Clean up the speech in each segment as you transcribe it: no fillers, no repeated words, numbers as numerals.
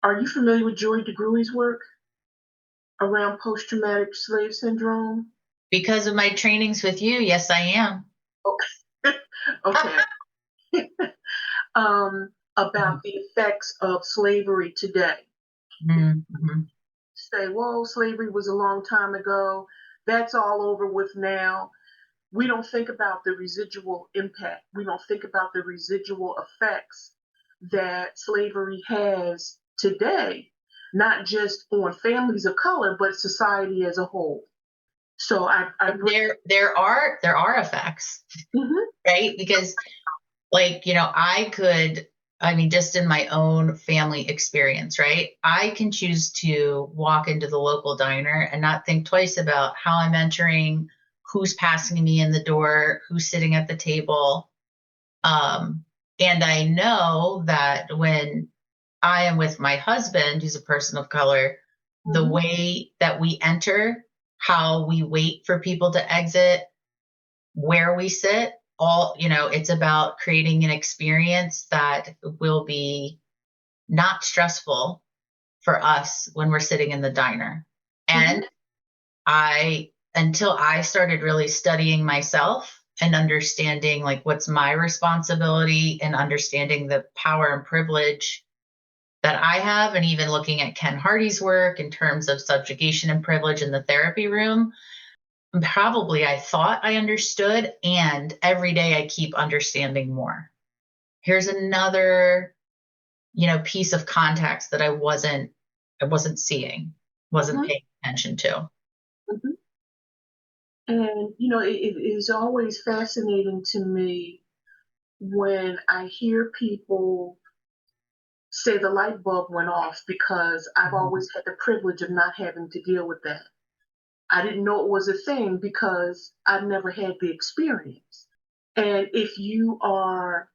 Are you familiar with Joy DeGruy's work around post-traumatic slave syndrome? Because of my trainings with you, yes, I am. Okay. Okay. About the effects of slavery today. Mm-hmm. Say, whoa, slavery was a long time ago. That's all over with now. We don't think about the residual impact. We don't think about the residual effects that slavery has today, not just on families of color, but society as a whole. So there are effects, mm-hmm. right? Because just in my own family experience, right? I can choose to walk into the local diner and not think twice about how I'm entering, who's passing me in the door, who's sitting at the table. And I know that when I am with my husband, who's a person of color, the Mm-hmm. way that we enter, how we wait for people to exit, where we sit, it's about creating an experience that will be not stressful for us when we're sitting in the diner. Mm-hmm. And until I started really studying myself and understanding like what's my responsibility and understanding the power and privilege that I have, and even looking at Ken Hardy's work in terms of subjugation and privilege in the therapy room, probably I thought I understood, and every day I keep understanding more. Here's another, piece of context that I wasn't seeing, wasn't Mm-hmm. paying attention to. Mm-hmm. And it is always fascinating to me when I hear people say the light bulb went off, because I've always had the privilege of not having to deal with that. I didn't know it was a thing because I've never had the experience. And if you are,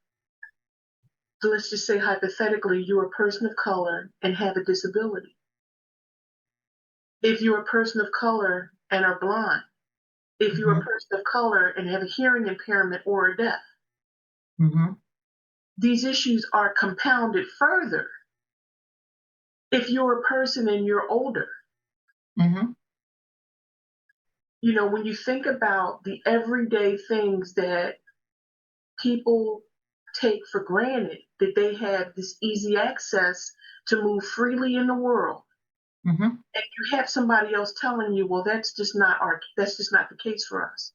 let's just say hypothetically, you're a person of color and have a disability. If you're a person of color and are blind, if you're a person of color and have a hearing impairment or are deaf, Mm-hmm. these issues are compounded further if you're a person and you're older. Mm-hmm. When you think about the everyday things that people take for granted, that they have this easy access to move freely in the world, Mm-hmm. and you have somebody else telling you, well, that's just not the case for us.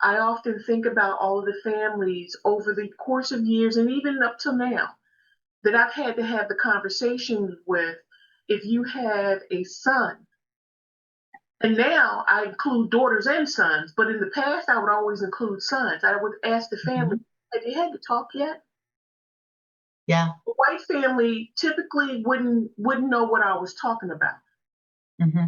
I often think about all of the families over the course of years, and even up till now, that I've had to have the conversation with. If you have a son, and now I include daughters and sons, but in the past I would always include sons. I would ask the family, have you had to talk yet? Yeah. A white family typically wouldn't know what I was talking about. Mm-hmm.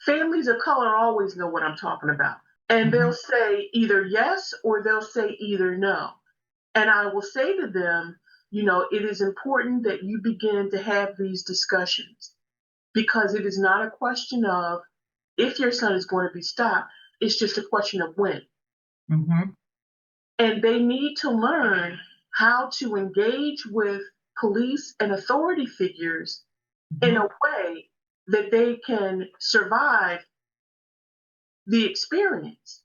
Families of color always know what I'm talking about. And they'll say either yes or they'll say either no. And I will say to them, it is important that you begin to have these discussions, because it is not a question of if your son is going to be stopped. It's just a question of when. Mm-hmm. And they need to learn how to engage with police and authority figures in a way that they can survive the experience.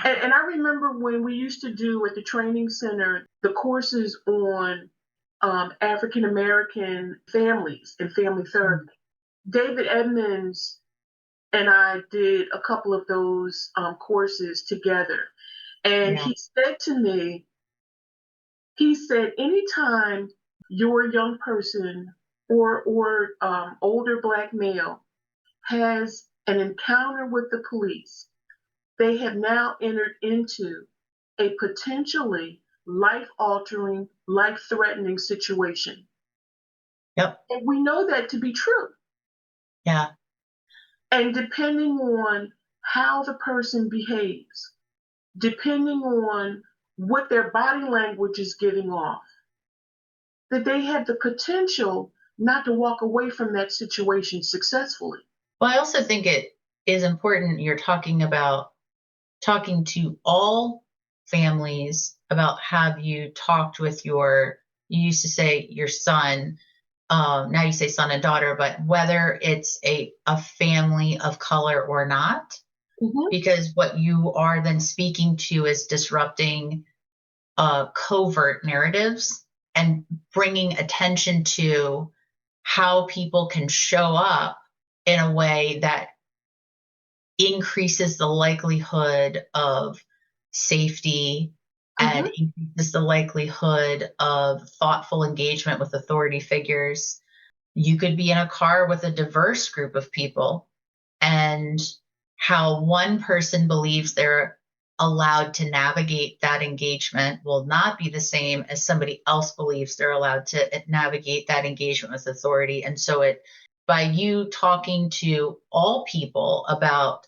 And I remember when we used to do at the training center the courses on African American families and family therapy. David Edmonds and I did a couple of those courses together. And he said to me, anytime your young person or older Black male has an encounter with the police, they have now entered into a potentially life-altering, life-threatening situation. Yep. And we know that to be true. Yeah. And depending on how the person behaves, depending on what their body language is giving off, that they have the potential not to walk away from that situation successfully. Well, I also think it is important you're talking to all families about, have you talked with you used to say your son, now you say son and daughter, but whether it's a family of color or not, because what you are then speaking to is disrupting covert narratives and bringing attention to how people can show up in a way that increases the likelihood of safety and increases the likelihood of thoughtful engagement with authority figures. You could be in a car with a diverse group of people, and how one person believes they're allowed to navigate that engagement will not be the same as somebody else believes they're allowed to navigate that engagement with authority. And so by you talking to all people about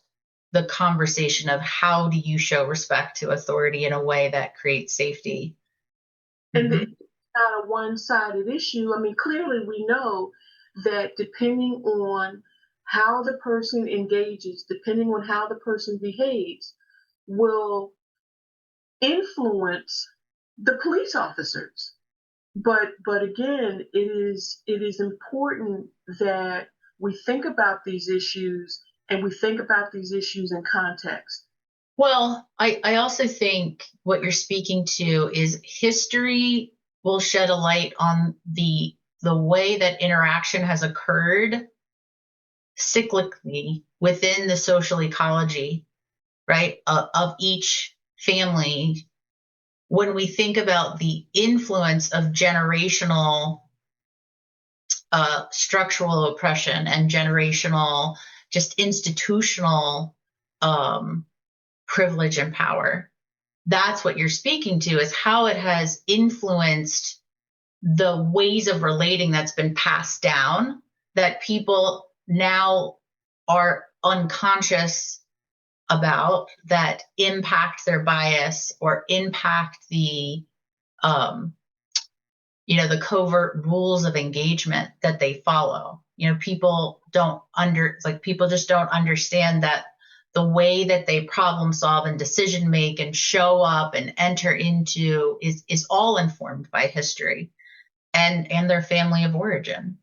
the conversation of how do you show respect to authority in a way that creates safety. And it's not a one-sided issue. I mean, clearly we know that depending on how the person engages, depending on how the person behaves, will influence the police officers. But again, it is important that we think about these issues, and we think about these issues in context. Well, I also think what you're speaking to is history will shed a light on the way that interaction has occurred cyclically within the social ecology, right, of each family. When we think about the influence of generational structural oppression and generational, just institutional privilege and power, that's what you're speaking to, is how it has influenced the ways of relating that's been passed down, that people now are unconscious about, that impact their bias or impact the the covert rules of engagement that they follow. People just don't understand that the way that they problem solve and decision make and show up and enter into is all informed by history and their family of origin.